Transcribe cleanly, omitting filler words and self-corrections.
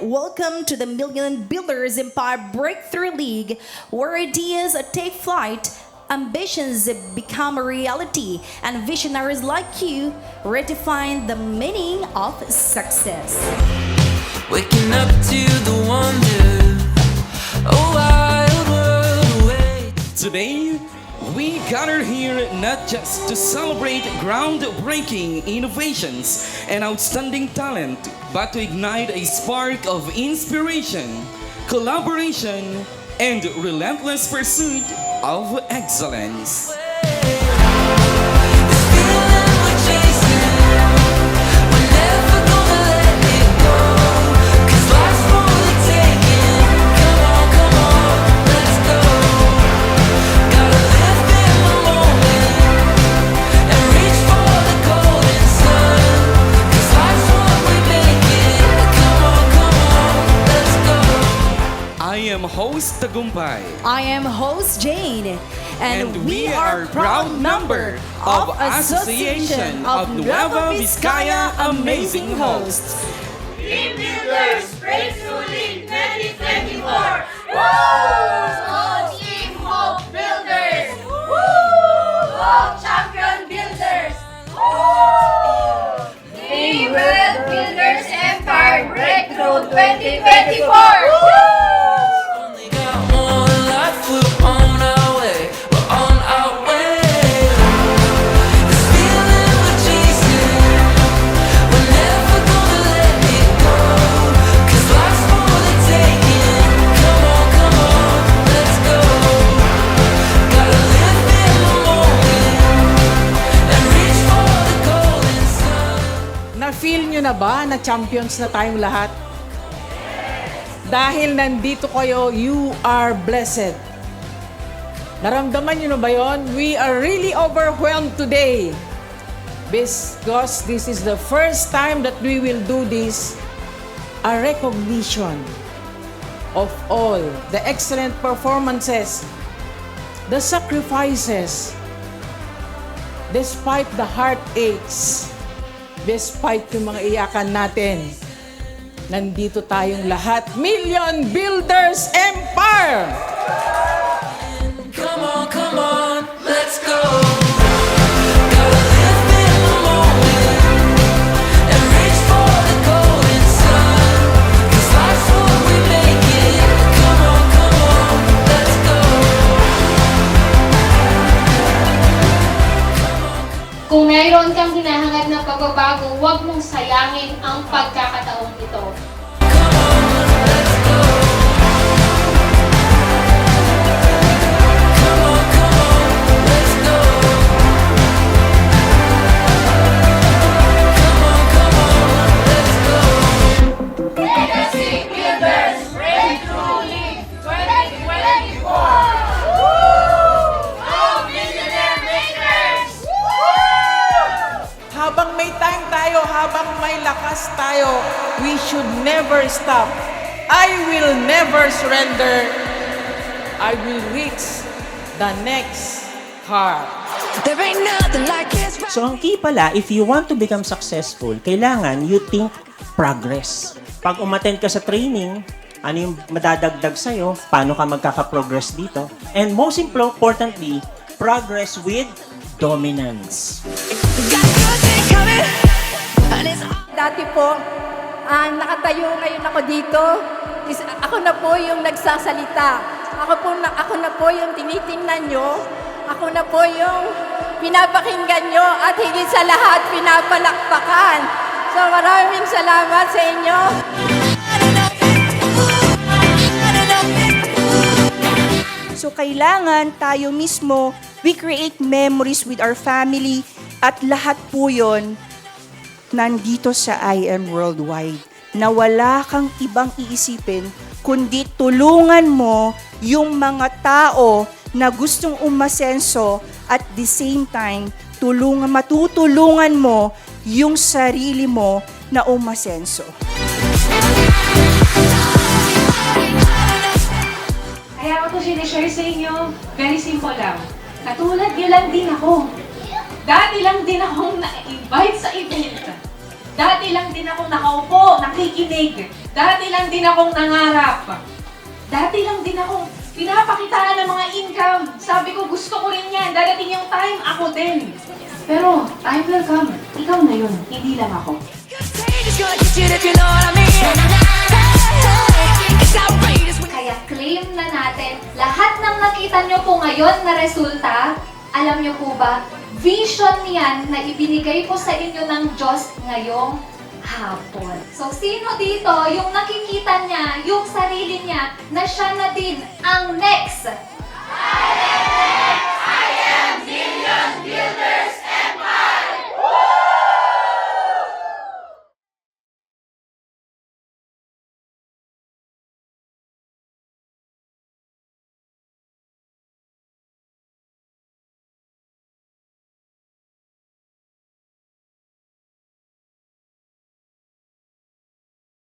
Welcome to the Million Builders Empire Breakthrough League, where ideas take flight, ambitions become a reality, and visionaries like you redefine the meaning of success. Waking up to the wonder, a wild world awaits. Today, we gather here not just to celebrate groundbreaking innovations and outstanding talent, but to ignite a spark of inspiration, collaboration, and relentless pursuit of excellence. This feeling we're chasing, we're never gonna let it go. 'Cause life's for the taking. Come on, let's go. Gotta live in the moment and reach for the golden sun. 'Cause life's what we make it. Come on, let's go. I am host Tagumpay. I am host Jane, and we are are proud member of Association of Nueva Vizcaya Amazing Hosts. Team Builders Breakthrough League 2024! Woo! Go Team Hope Builders! Woo! Go Champion Builders! Woo! Team World Builders Empire Breakthrough 2024! Woo! Only got one life, we're on our way. We're on our way. This feeling we're chasing, we're never gonna let it go. 'Cause life's for the taking. Come on, let's go. Gotta live in the moment and reach for the golden sun. Na-feel nyo na ba na champions na tayong lahat? Dahil nandito kayo, you are blessed. Naramdaman nyo na ba yun? We are really overwhelmed today. Because this is the first time that we will do this, a recognition of all the excellent performances, the sacrifices, despite the heartaches, despite yung mga iyakan natin, nandito tayong lahat. Million Builders Empire! Come on, let's go. Gotta live in the moment and reach for the golden sun. 'Cause life's what we make it. Come on, let's go. Kung mayroon kang hinahangad na pagbabago, huwag mong sayangin ang pagkakataong ito. Let's go. Let's go. Let's go. Legacy Builders Breakthrough League 2024! Woo! Go Millionaire Makers! Woo! Habang may time tayo, habang may lakas tayo, we should never stop. I will never surrender. I will reach the next heart. There ain't nothing like this. So ang key pala, if you want to become successful, kailangan you think progress. Pag umattend ka sa training, ano yung madadagdag sa'yo, paano ka magkaka-progress dito, and most importantly, progress with dominance. Got good things coming, and it's Dati po, nakatayo ngayon ako dito. Ako na po yung nagsasalita. Ako na po yung tinitingnan nyo. Ako na po yung pinapakinggan nyo at higit sa lahat pinapalakpakan. So maraming salamat sa inyo. So kailangan tayo mismo, we create memories with our family at lahat po yun nandito sa I Am Worldwide na wala kang ibang iisipin kundi tulungan mo yung mga tao na gustong umasenso at the same time matutulungan mo yung sarili mo na umasenso. Kaya ako to sinishare sa inyo, very simple lang. Katulad niyo lang din ako. Dati lang din akong na-invite sa event. Dati lang din akong nakaupo, nakikinig. Dati lang din akong nangarap. Dati lang din akong pinapakitaan ng mga income. Sabi ko, gusto ko rin yan. Darating yung time, ako din. Pero, time will come. Ikaw na yun, hindi lang ako. Kaya claim na natin, lahat ng nakita nyo po ngayon na resulta, alam nyo po ba, vision yan na ibinigay po sa inyo ng Diyos ngayong hapon. So, sino dito yung nakikita niya, yung sarili niya, na siya na din ang next